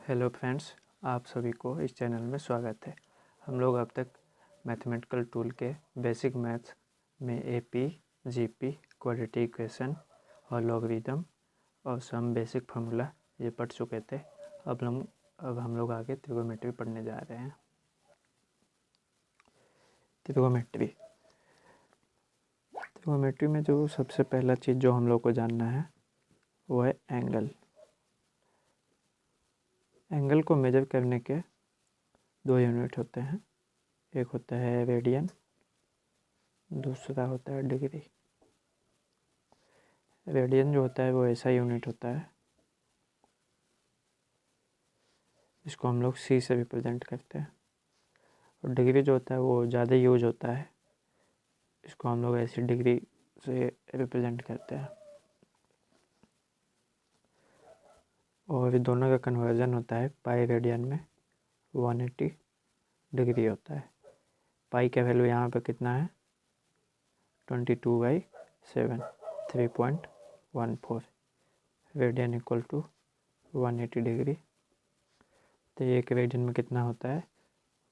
Hello friends, आप सभी को इस चैनल में स्वागत है। हम लोग अब तक मैथमेटिकल टूल के बेसिक मैथ्स में एपी, जीपी, क्वाड्रेटिक इक्वेशन और लॉगरिदम और सम बेसिक फार्मूला ये पढ़ चुके थे। अब हम लोग आगे त्रिगोनोमेट्री पढ़ने जा रहे हैं। त्रिगोनोमेट्री में जो सबसे पहला चीज़ जो हम लोग को जानना है वो है एंगल। एंगल को मेजर करने के दो यूनिट होते हैं, एक होता है रेडियन, दूसरा होता है डिग्री। रेडियन जो होता है वो ऐसा यूनिट होता है, इसको हम लोग सी से रिप्रेजेंट करते हैं। और डिग्री जो होता है वो ज़्यादा यूज होता है, इसको हम लोग ऐसी डिग्री से रिप्रेजेंट करते हैं। और दोनों का कन्वर्जन होता है पाई रेडियन में 180 डिग्री होता है। पाई का वैल्यू यहाँ पे कितना है 22/7 3.14 रेडियन इक्वल टू 180 डिग्री। तो एक रेडियन में कितना होता है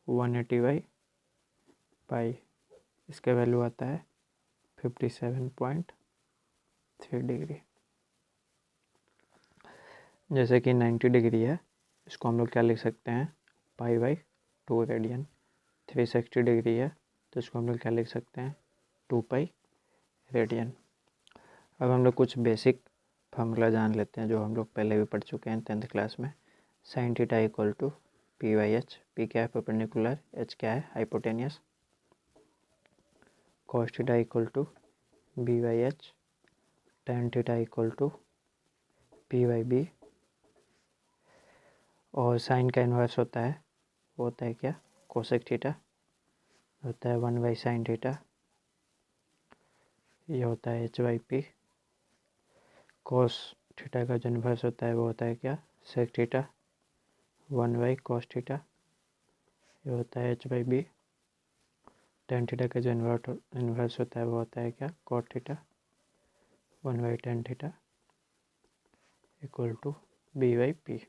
180/पाई, इसका वैल्यू आता है 57.3 डिग्री। जैसे कि 90 डिग्री है, इसको हम लोग क्या लिख सकते हैं पाई/2 रेडियन। 360 डिग्री है तो इसको हम लोग क्या लिख सकते हैं 2 पाई रेडियन। अब हम लोग कुछ बेसिक फार्मूला जान लेते हैं जो हम लोग पहले भी पढ़ चुके हैं 10th क्लास में। Sine theta equal to P H. P क्या है परपेंडिकुलर, एच क्या है hypotenuse. Cos theta equal to B H. Tan theta equal to P B. और साइन का इन्वर्स होता है, वो होता है क्या कोसेक थीटा, होता है 1/sin थीटा। ये होता है h/p। कॉस थीटा का जो इन्वर्स होता है वो होता है क्या सेक थीटा 1/cos थीटा। ये होता है h/b। टेन थीटा का जो इन्वर्स होता है वो होता है क्या cot theta 1/tan theta equal to b/p।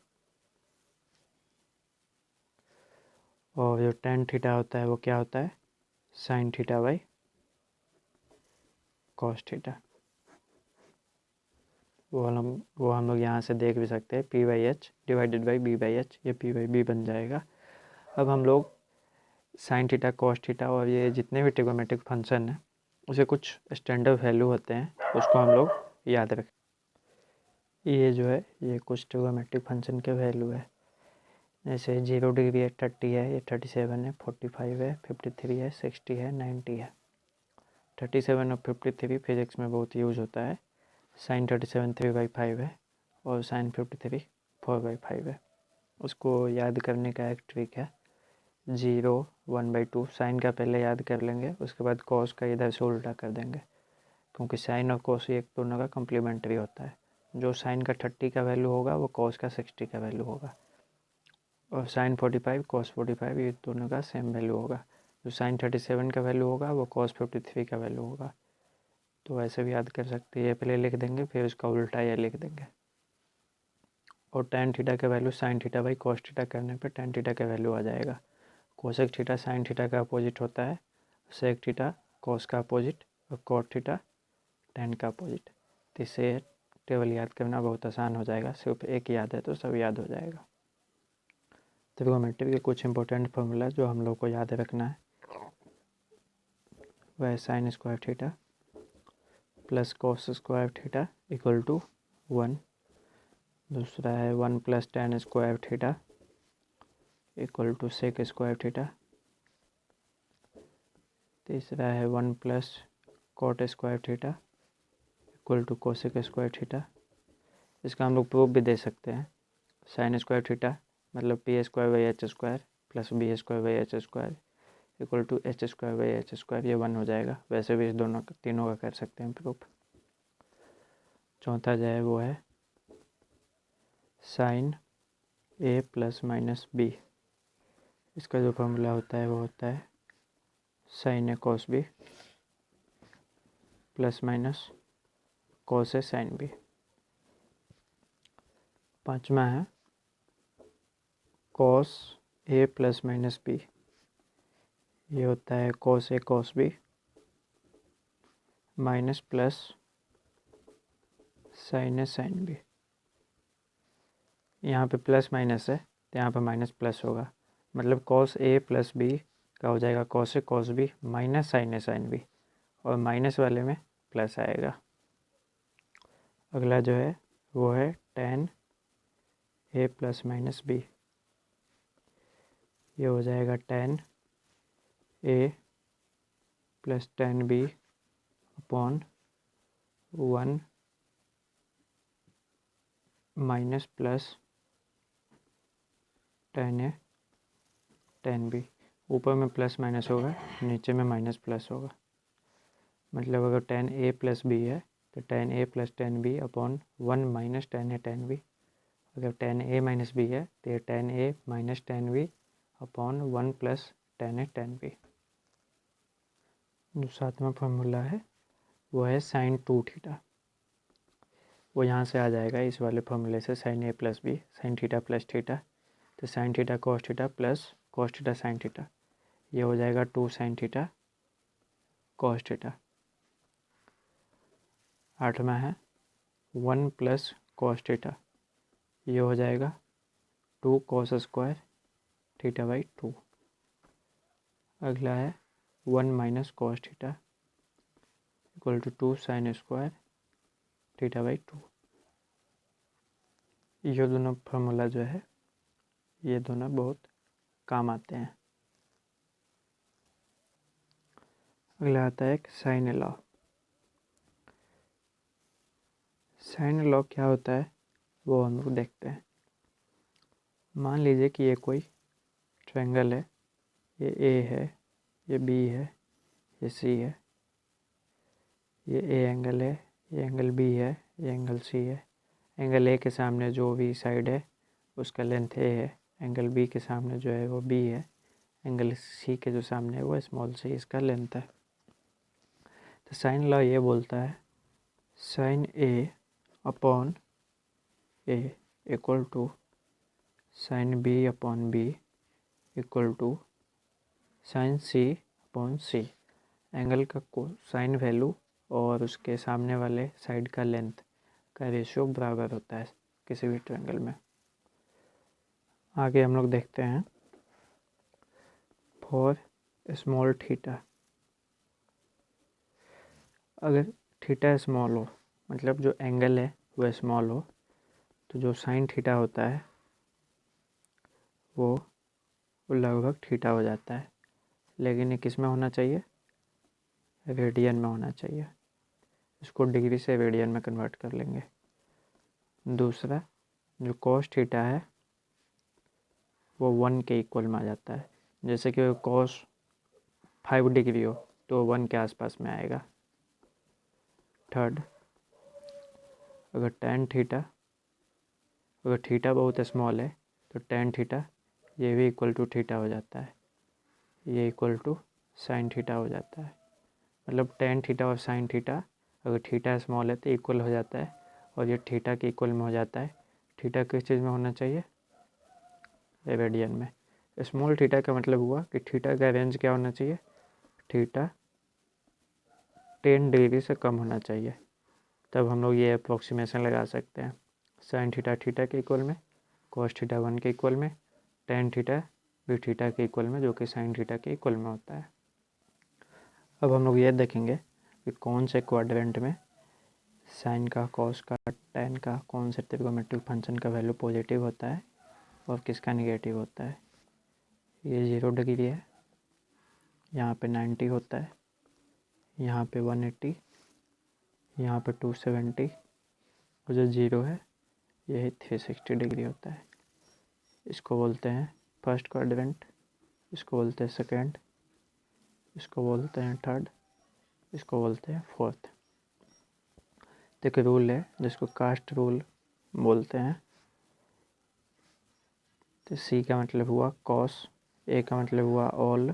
और जो tan थीटा होता है वो क्या होता है sin θ/cos थीटा। वो हम लोग यहाँ से देख भी सकते हैं p/h डिवाइडेड बाई b/h, ये p/b बन जाएगा। अब हम लोग sin थीटा cos थीटा और ये जितने भी ट्रिगोनोमेट्रिक फंक्शन हैं उसे कुछ स्टैंडर्ड वैल्यू होते हैं, उसको हम लोग याद रखें। ये जो है ये कुछ ट्रिगोनोमेट्रिक फंक्शन के वैल्यू है, जैसे 0 डिग्री है 30 है, ये 37 है, 45 है, 53 है, 60 है, 90 है। 37 और 53 फिजिक्स में बहुत यूज होता है। साइन 37 3/5 है और साइन 53 4/5 है। उसको याद करने का एक ट्रिक है 0 1/2। साइन का पहले याद कर लेंगे, उसके बाद कॉस का इधर से उल्टा कर देंगे, क्योंकि साइन और कॉस एक दोनों का कम्प्लीमेंट्री होता है। जो साइन का 30 का वैल्यू होगा वो कॉस का 60 का वैल्यू होगा, और साइन 45 कॉस 45 ये दोनों का सेम वैल्यू होगा। जो साइन 37 का वैल्यू होगा वो कॉस 53 का वैल्यू होगा। तो वैसे भी याद कर सकते हैं, ये पहले लिख देंगे फिर उसका उल्टा ये लिख देंगे। और tan थीटा का वैल्यू साइन θ/cos थीटा करने पे tan थीटा का वैल्यू आ जाएगा। कोसेक थीटा साइन थीटा का अपोजिट होता है, सेक थीटा कॉस का अपोजिट और कॉट थीटा tan का अपोजिट। तो इससे टेबल याद करना बहुत आसान हो जाएगा, सिर्फ एक याद है तो सब याद हो जाएगा। ट्रिगोनोमेट्री के कुछ इंपॉर्टेंट फार्मूला जो हम लोग को याद रखना है वह है sine square theta plus cos square theta equal to 1। दूसरा है 1 + tan square theta equal to sec square theta. तीसरा है 1 + cot square theta equal to cosec square theta. इसका हम लोग प्रूफ भी दे सकते हैं, साइन स्क्वायर थीटा मतलब p²/h² plus b²/h² equal to h²/h², ये 1 हो जाएगा। वैसे भी इस दोनों तीनों का कर सकते हैं प्रूफ। चौथा जो है वो है साइन a ± b। इसका जो फॉर्मूला होता है वो होता है sign a cos b ± cos a sin b। पाँचवा है cos A plus minus B, ये होता है cos A cos B minus plus sine A sine B. यहाँ पे प्लस माइनस है तो यहाँ पे माइनस प्लस होगा, मतलब कॉस ए प्लस बी का हो जाएगा cos A cos B minus sign A sine B, और माइनस वाले में प्लस आएगा। अगला जो है वो है tan A plus minus B, ये हो जाएगा tan A plus tan B upon 1 minus plus tan A tan B. ऊपर में प्लस माइनस होगा, नीचे में माइनस प्लस होगा, मतलब अगर tan ए प्लस बी है तो tan A plus tan B upon 1 minus tan A tan B. अगर tan ए माइनस बी है तो ये tan A minus tan B upon 1 plus tan A tan B. जो सातवां फार्मूला है वो है साइन 2 थीटा, वो यहाँ से आ जाएगा इस वाले फार्मूले से, sine A plus B sine theta plus theta, तो sine theta cos theta plus cos theta sine theta, ये हो जाएगा 2 साइन थीटा कॉस थीटा। आठवां है 1 प्लस कॉस थीटा, ये हो जाएगा 2 कॉस स्क्वायर थीटा बाई 2। अगला है 1 minus cos theta equal to 2 sine square theta by 2। ये दोनों फार्मूला जो है ये दोनों बहुत काम आते हैं। अगला आता है एक साइन लॉ। साइन लॉ क्या होता है वो हम लोग देखते हैं। मान लीजिए कि ये कोई ट्रायंगल है, ये ए है, ये बी है, ये सी है, ये ए एंगल है, ये एंगल बी है, ये एंगल सी है। एंगल ए के सामने जो भी साइड है उसका लेंथ ए है, एंगल बी के सामने जो है वो बी है, एंगल सी के जो सामने है वो स्मॉल सी, इसका लेंथ है। तो साइन लॉ ये बोलता है sine A upon A equal to sine B upon B equal to sine C upon C. Angle का साइन वैल्यू और उसके सामने वाले साइड का लेंथ का रेशियो बराबर होता है किसी भी ट्रायंगल में। आगे हम लोग देखते हैं फॉर स्मॉल थीटा। अगर थीटा स्मॉल हो, मतलब जो एंगल है वह स्मॉल हो, तो जो साइन थीटा होता है वो लगभग थीटा हो जाता है। लेकिन ये किस में होना चाहिए? रेडियन में होना चाहिए। इसको डिग्री से रेडियन में कन्वर्ट कर लेंगे। दूसरा जो कॉस थीटा है वो 1 के इक्वल में आ जाता है। जैसे कि कॉस 5 डिग्री हो तो 1 के आसपास में आएगा। थर्ड, अगर tan थीटा, अगर थीटा बहुत स्मॉल है तो tan थीटा ये भी इक्वल टू थीटा हो जाता है, ये इक्वल टू साइन थीटा हो जाता है। मतलब tan थीटा और साइन थीटा अगर थीटा स्मॉल है तो इक्वल हो जाता है, और ये थीटा के इक्वल में हो जाता है। थीटा किस चीज़ में होना चाहिए? रेडियन में। स्मॉल थीटा का मतलब हुआ कि थीटा का रेंज क्या होना चाहिए? थीटा 10 डिग्री से कम होना चाहिए। तब हम लोग ये अप्रोक्सीमेशन लगा सकते हैं। साइन थीटा थीटा के इक्वल में, कॉस थीटा 1 के इक्वल में, tan थीटा भी थीटा के इक्वल में, जो कि साइन थीटा के इक्वल में होता है। अब हम लोग ये देखेंगे कि कौन से क्वाड्रेंट में साइन का, कॉस का, tan का, कौन से ट्रिग्नोमेट्रिक फंक्शन का वैल्यू पॉजिटिव होता है और किसका नेगेटिव होता है। ये 0 डिग्री है, यहाँ पे 90 होता है, यहाँ पे 180, यहाँ पे 270, और जो 0 है यही 360 डिग्री होता है। इसको बोलते हैं फर्स्ट क्वाड्रेंट, इसको बोलते हैं सेकेंड, इसको बोलते हैं थर्ड, इसको बोलते हैं फोर्थ। तो एक रूल है जिसको कास्ट रूल बोलते हैं। तो सी का मतलब हुआ कॉस, ए का मतलब हुआ ऑल,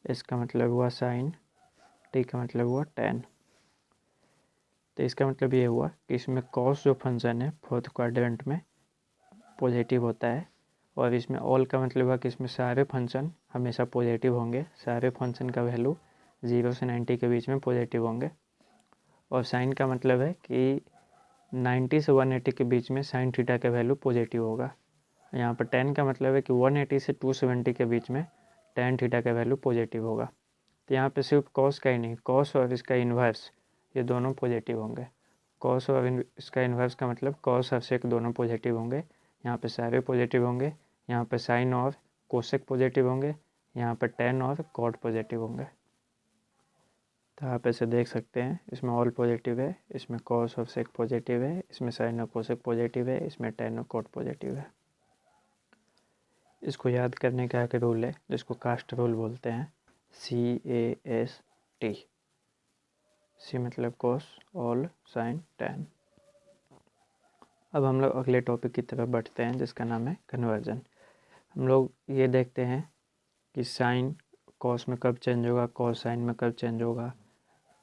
एस का मतलब हुआ साइन, टी का मतलब हुआ tan। तो इसका मतलब ये हुआ कि इसमें कॉस जो फंक्शन है फोर्थ क्वाड्रेंट में पॉजिटिव होता है, और इसमें ऑल का मतलब है कि इसमें सारे फंक्शन हमेशा पॉजिटिव होंगे, सारे फंक्शन का वैल्यू 0 से 90 के बीच में पॉजिटिव होंगे। और साइन का मतलब है कि 90 से 180 के बीच में साइन थीटा का वैल्यू पॉजिटिव होगा। यहाँ पर टेन का मतलब है कि 180 से 270 के बीच में टेन थीटा का वैल्यू पॉजिटिव होगा। तो यहाँ पे सिर्फ कॉस का ही नहीं, कॉस और इसका इन्वर्स ये दोनों पॉजिटिव होंगे। कॉस और इसका इन्वर्स का मतलब कॉस और सेक दोनों पॉजिटिव होंगे। यहाँ पे सारे पॉजिटिव होंगे। यहाँ पे साइन और कोसेक पॉजिटिव होंगे। यहाँ पर टेन और कॉट पॉजिटिव होंगे। तो आप ऐसे देख सकते हैं, इसमें ऑल पॉजिटिव है, इसमें कॉस और सेक पॉजिटिव है, इसमें साइन और कोसेक पॉजिटिव है, इसमें टेन और कॉट पॉजिटिव है। इसको याद करने का एक रूल है जिसको कास्ट रूल बोलते हैं, CAST। सी मतलब कॉस, ऑल, साइन, टेन। अब हम लोग अगले टॉपिक की तरफ बढ़ते हैं जिसका नाम है कन्वर्जन। हम लोग ये देखते हैं कि साइन कॉस में कब चेंज होगा, कॉस साइन में कब चेंज होगा,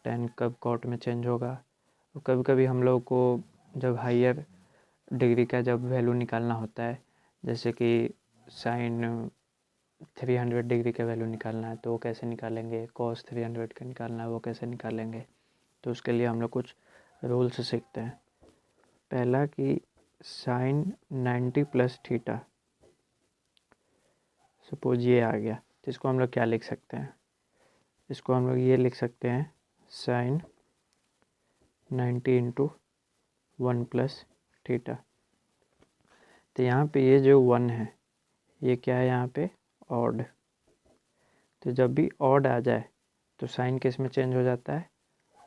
टेन कब कॉट में चेंज होगा। और कभी कभी हम लोग को जब हायर डिग्री का जब वैल्यू निकालना होता है, जैसे कि साइन 300 डिग्री का वैल्यू निकालना है तो वो कैसे निकालेंगे, कॉस 300 का निकालना है वो कैसे निकालेंगे। तो उसके लिए हम लोग कुछ रूल्स सीखते हैं। पहला कि साइन 90 प्लस थीटा, सपोज ये आ गया, तो इसको हम लोग क्या लिख सकते हैं, इसको हम लोग ये लिख सकते हैं साइन 90 इंटू 1 प्लस थीटा। तो यहाँ पे ये जो 1 है ये क्या है, यहाँ पे ऑड। तो जब भी ऑड आ जाए तो साइन किस में चेंज हो जाता है,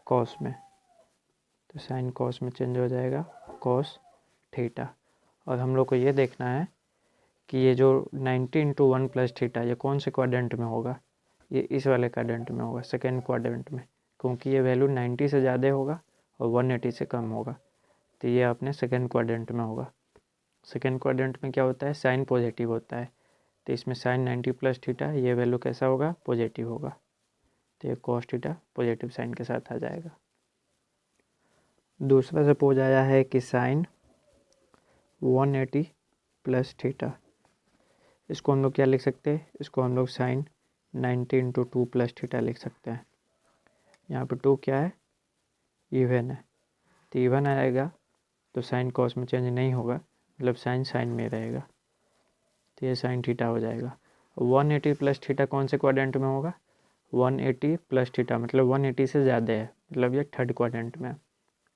कॉस में। तो साइन कॉस में चेंज हो जाएगा, कॉस थीटा। और हम लोग को ये देखना है कि ये जो 90 इंटू 1 प्लस थीटा ये कौन से क्वाड्रेंट में होगा, ये इस वाले क्वाड्रेंट में होगा, सेकेंड क्वाड्रेंट में, क्योंकि ये वैल्यू 90 से ज़्यादा होगा और 180 से कम होगा। तो ये अपने सेकेंड क्वाड्रेंट में होगा। सेकेंड क्वाड्रेंट में क्या होता है, साइन पॉजिटिव होता है। तो इसमें साइन 90 प्लस थीटा ये वैल्यू कैसा होगा, पॉजिटिव होगा। तो ये कॉस थीटा पॉजिटिव साइन के साथ आ जाएगा। दूसरा सपोज आया है कि साइन 180 प्लस थीटा, इसको हम लोग क्या लिख सकते हैं, इसको हम लोग साइन 90 इंटू 2 प्लस थीटा लिख सकते हैं। यहाँ पर 2 क्या है, इवन है। तो इवन आएगा तो साइन कॉस में चेंज नहीं होगा, मतलब साइन साइन में रहेगा। तो ये साइन थीटा हो जाएगा। 180 प्लस थीटा कौन से क्वाड्रेंट में होगा, 180 प्लस थीटा मतलब 180 से ज़्यादा है, मतलब ये थर्ड क्वाड्रेंट में।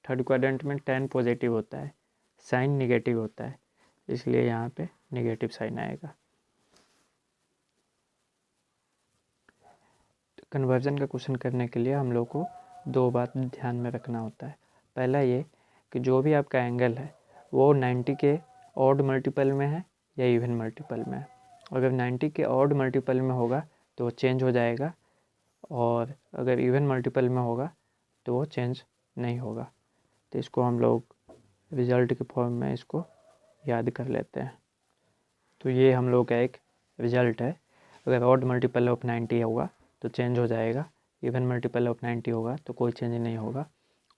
थर्ड क्वाड्रेंट में टेन पॉजिटिव होता है, साइन निगेटिव होता है, इसलिए यहाँ पे निगेटिव साइन आएगा। तो कन्वर्जन का क्वेश्चन करने के लिए हम लोग को दो बात ध्यान में रखना होता है। पहला ये कि जो भी आपका एंगल है वो 90 के ऑड मल्टीपल में है या इवन मल्टीपल में है। अगर 90 के ऑड मल्टीपल में होगा तो वो चेंज हो जाएगा, और अगर इवन मल्टीपल में होगा तो वो चेंज नहीं होगा। तो इसको हम लोग रिजल्ट के फॉर्म में इसको याद कर लेते हैं। तो ये हम लोग का एक रिजल्ट है। अगर ऑड मल्टीपल ऑफ 90 होगा तो चेंज हो जाएगा, इवन मल्टीपल ऑफ 90 होगा तो कोई चेंज नहीं होगा।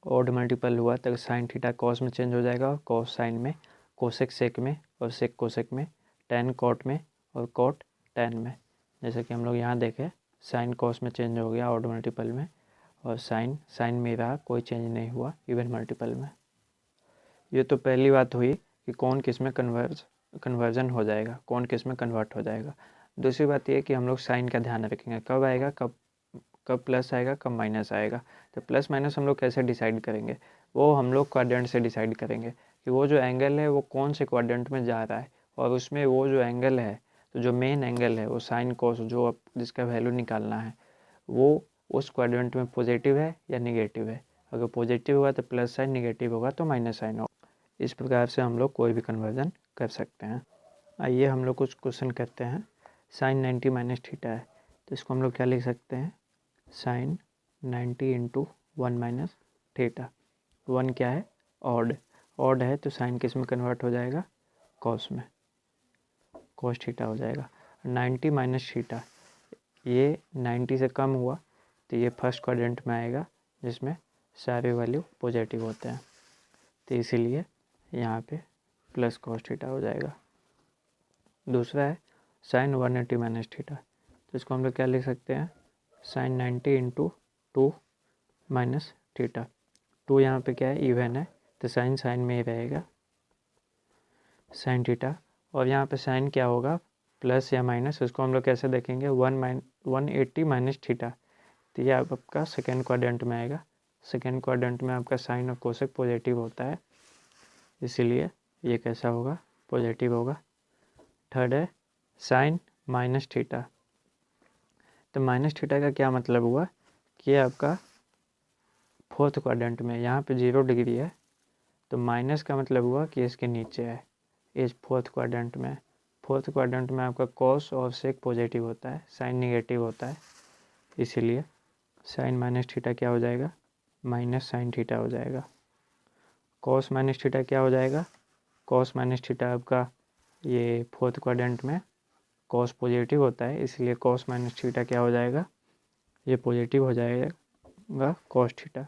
ऑड मल्टीपल हुआ तो साइन थीटा कॉस में चेंज हो जाएगा, और कॉस साइन में, कोसेक सेक में, और सेक कोसेक में, टेन कॉट में, और कॉट टेन में। जैसे कि हम लोग यहाँ देखें, साइन कॉस में चेंज हो गया ऑड मल्टीपल में, और साइन साइन में रहा, कोई चेंज नहीं हुआ इवन मल्टीपल में। ये तो पहली बात हुई कि कौन किस में कन्वर्जन हो जाएगा, कौन किस में कन्वर्ट हो जाएगा। दूसरी बात ये कि हम लोग साइन का ध्यान रखेंगे, कब आएगा, कब प्लस आएगा, कब माइनस आएगा। तो प्लस माइनस हम लोग कैसे डिसाइड करेंगे, वो हम लोग क्वाड्रेंट से डिसाइड करेंगे कि वो जो एंगल है वो कौन से क्वाड्रेंट में जा रहा है, और उसमें वो जो एंगल है, तो जो मेन एंगल है वो साइन कॉस जो जिसका वैल्यू निकालना है वो उस क्वाड्रेंट में पॉजिटिव है या निगेटिव है। अगर पॉजिटिव हुआ तो प्लस साइन, निगेटिव होगा तो माइनस साइन होगा। इस प्रकार से हम लोग कोई भी कन्वर्जन कर सकते हैं। आइए हम लोग कुछ क्वेश्चन करते हैं। साइन 90 माइनस थीटा है, तो इसको हम लोग क्या लिख सकते हैं, साइन 90 इंटू 1 माइनस थीटा। 1 क्या है, ऑड। ऑड है तो साइन किस में कन्वर्ट हो जाएगा, कॉस में, कॉस थीटा हो जाएगा। 90 माइनस थीटा, ये 90 से कम हुआ तो ये फर्स्ट क्वाड्रेंट में आएगा जिसमें सारे वैल्यू पॉजिटिव होते हैं, तो इसीलिए यहाँ पे प्लस कॉस थीटा हो जाएगा। दूसरा है साइन 180 माइनस थीटा, तो इसको हम लोग क्या लिख सकते हैं, साइन 90 इंटू 2 माइनस थीटा। 2 यहाँ पे क्या है, इवन है, तो साइन साइन में ही रहेगा साइन थीटा। और यहाँ पे साइन क्या होगा, प्लस या माइनस, इसको हम लोग कैसे देखेंगे, 180 माइनस थीटा, तो ये आपका सेकेंड क्वाड्रेंट में आएगा। सेकेंड क्वाड्रेंट में आपका साइन और कोसेक पॉजिटिव होता है, इसीलिए ये कैसा होगा, पॉजिटिव होगा। थर्ड है साइन माइनस थीटा, तो माइनस थीटा का क्या मतलब हुआ कि ये आपका फोर्थ क्वाड्रेंट में, यहाँ पे 0 डिग्री है, तो माइनस का मतलब हुआ कि इसके नीचे है, इस फोर्थ क्वाड्रेंट में। फोर्थ क्वाड्रेंट में आपका कॉस और सेक पॉजिटिव होता है, साइन निगेटिव होता है, इसीलिए साइन माइनस थीटा क्या हो जाएगा, माइनस साइन थीटा हो जाएगा। कॉस माइनस थीटा क्या हो जाएगा, कॉस माइनस थीटा आपका ये फोर्थ क्वाड्रेंट में कॉस पॉजिटिव होता है, इसलिए कॉस माइनस थीटा क्या हो जाएगा, ये पॉजिटिव हो जाएगा कॉस थीटा।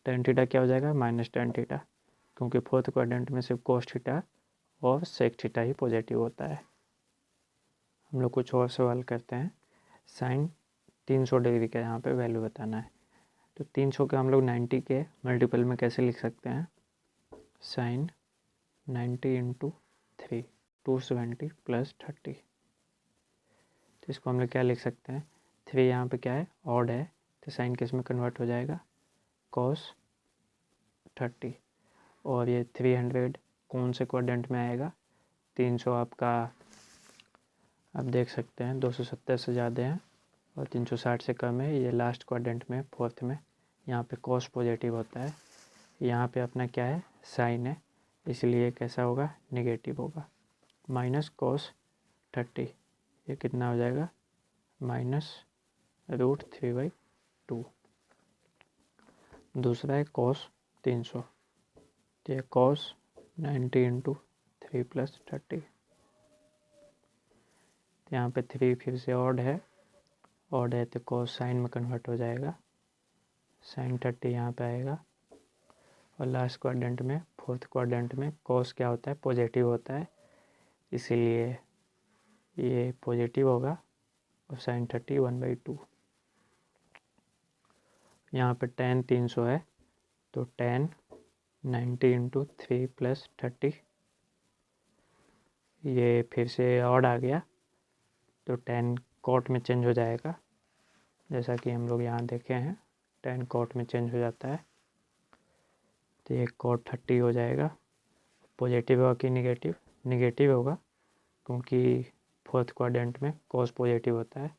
टेन थीटा क्या हो जाएगा, माइनस टेन थीटा, क्योंकि फोर्थ क्वाड्रेंट में सिर्फ कॉस थीटा और सेक थीटा ही पॉजिटिव होता है। हम लोग कुछ और सवाल करते हैं। साइन 300 डिग्री का यहाँ पे वैल्यू बताना है, तो 300 के हम लोग 90 के मल्टीपल में कैसे लिख सकते हैं, साइन 90 इंटू 3 270 प्लस 30, तो इसको हम लोग क्या लिख सकते हैं, 3 यहाँ पे क्या है, ऑड है, तो साइन किस में कन्वर्ट हो जाएगा, कॉस 30, और ये 300 कौन से क्वाड्रेंट में आएगा, 300 आपका आप देख सकते हैं 270 से ज़्यादा है और 360 से कम है, ये लास्ट क्वाड्रेंट में, फोर्थ में। यहाँ पे कॉस पॉजिटिव होता है, यहाँ पे अपना क्या है, साइन है, इसलिए कैसा होगा, नेगेटिव होगा। माइनस कॉस 30, ये कितना हो जाएगा, माइनस √3/2। दूसरा है कॉस 300, तो ये कॉस 90 इंटू 3 प्लस 30, यहाँ पे 3 फिर से ऑड है तो कॉस साइन में कन्वर्ट हो जाएगा, साइन 30 यहाँ पे आएगा। और लास्ट क्वाड्रेंट में, फोर्थ क्वाड्रेंट में कॉस क्या होता है, पॉजिटिव होता है, इसीलिए ये पॉजिटिव होगा, और साइन 30 1/2। यहाँ पे tan 300 है, तो tan 90 इंटू 3 प्लस 30, ये फिर से ऑड आ गया, तो tan कॉट में चेंज हो जाएगा, जैसा कि हम लोग यहाँ देखे हैं, tan कॉट में चेंज हो जाता है, तो ये कॉट 30 हो जाएगा। पॉजिटिव होगा कि नेगेटिव, नेगेटिव होगा, क्योंकि फोर्थ क्वाड्रेंट में कॉस पॉजिटिव होता है,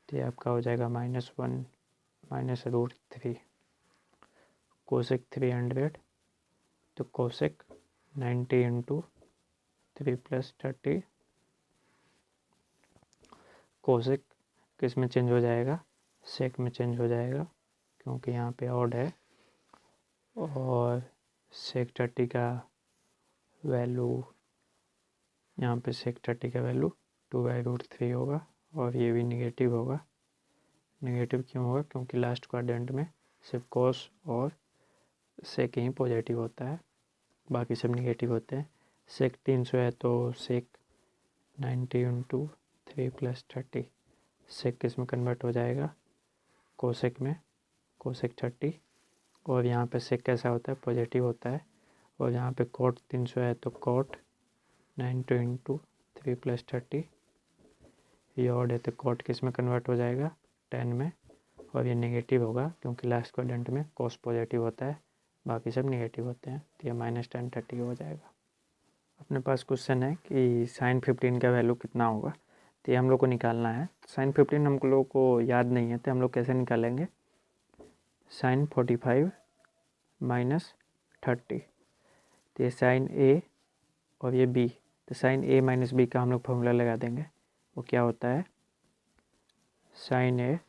तो ये आपका हो जाएगा -1 माइनस √3, कोसेक 300, तो कोसेक 90 इंटू 3 प्लस 30, कोसेक किस में चेंज हो जाएगा, सेक में चेंज हो जाएगा, क्योंकि यहाँ पे ऑड है, और सेक 30 का वैल्यू, यहाँ पे सेक 30 का वैल्यू 2/√3 होगा, और ये भी निगेटिव होगा। नेगेटिव क्यों होगा, क्योंकि लास्ट क्वाड्रेंट में सिर्फ कॉस और सेक ही पॉजिटिव होता है, बाकी सब निगेटिव होते हैं। सेक 300 है, तो सेक 90 इंटू 3 प्लस 30, सेक किस में कन्वर्ट हो जाएगा, कोसेक में, कोसेक 30, और यहाँ पे सेक कैसा होता है, पॉजिटिव होता है, और यहाँ पे कॉट 300 है, तो कॉट 90 इंटू 3 प्लस 30, ये ऑड है, तो कॉट किस में कन्वर्ट हो जाएगा, tan में, और ये नेगेटिव होगा, क्योंकि लास्ट क्वाड्रेंट में कॉस पॉजिटिव होता है, बाकी सब नेगेटिव होते हैं, तो ये -tan 30 हो जाएगा। अपने पास क्वेश्चन है कि साइन 15 का वैल्यू कितना होगा, तो ये हम लोग को निकालना है। साइन 15 हम लोग को याद नहीं है, तो हम लोग कैसे निकालेंगे, साइन 45 माइनस 30, तो ये साइन ए और ये बी, तो साइन ए माइनस बी का हम लोग फॉर्मूला लगा देंगे, वो क्या होता है, sine A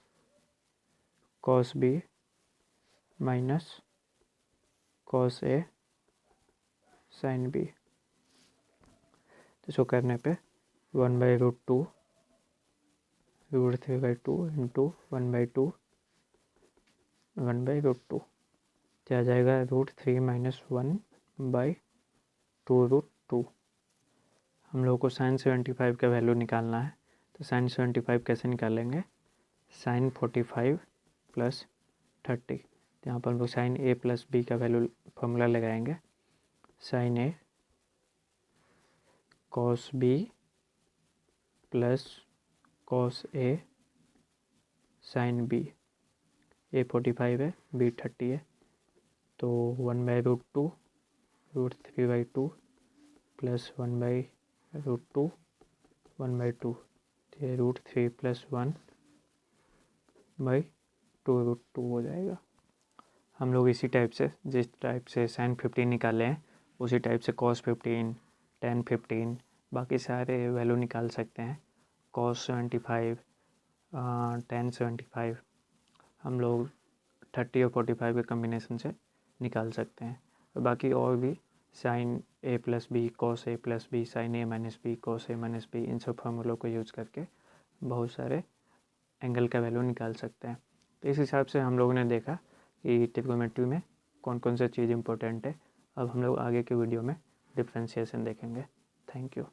cos B minus cos A sine B, तो इसको करने पे 1/√2 √3/2 इंटू 1/2 1/√2, क्या आ जाएगा, √3 - 1/2 √2। हम लोगों को साइन 75 का वैल्यू निकालना है। तो साइन 75 कैसे निकालेंगे, साइन 45 प्लस 30। तो यहाँ पर हम लोग साइन ए प्लस बी का वैल्यू फॉर्मूला लगाएंगे, sign A cos B plus cos A sine B. ए 45 है, बी 30 है, तो 1/√2 √3/2 प्लस 1/√2 1/2, तो ये √3 प्लस 1/2√2 हो जाएगा। हम लोग इसी टाइप से, जिस टाइप से साइन 15 निकाले हैं उसी टाइप से कॉस 15, टेन 15, बाकी सारे वैल्यू निकाल सकते हैं। कॉस 75, टेन 75 हम लोग 30 और 45 के कम्बिनेशन से निकाल सकते हैं। और बाकी और भी sign A plus B cos A plus B sign A minus B cos A minus B, इन सब फार्मूलों को यूज़ करके बहुत सारे एंगल का वैल्यू निकाल सकते हैं। तो इस हिसाब से हम लोगों ने देखा कि ट्रिग्नोमेट्री में कौन कौन सा चीज़ इंपॉर्टेंट है। अब हम लोग आगे के वीडियो में डिफ्रेंशिएशन देखेंगे। Thank you.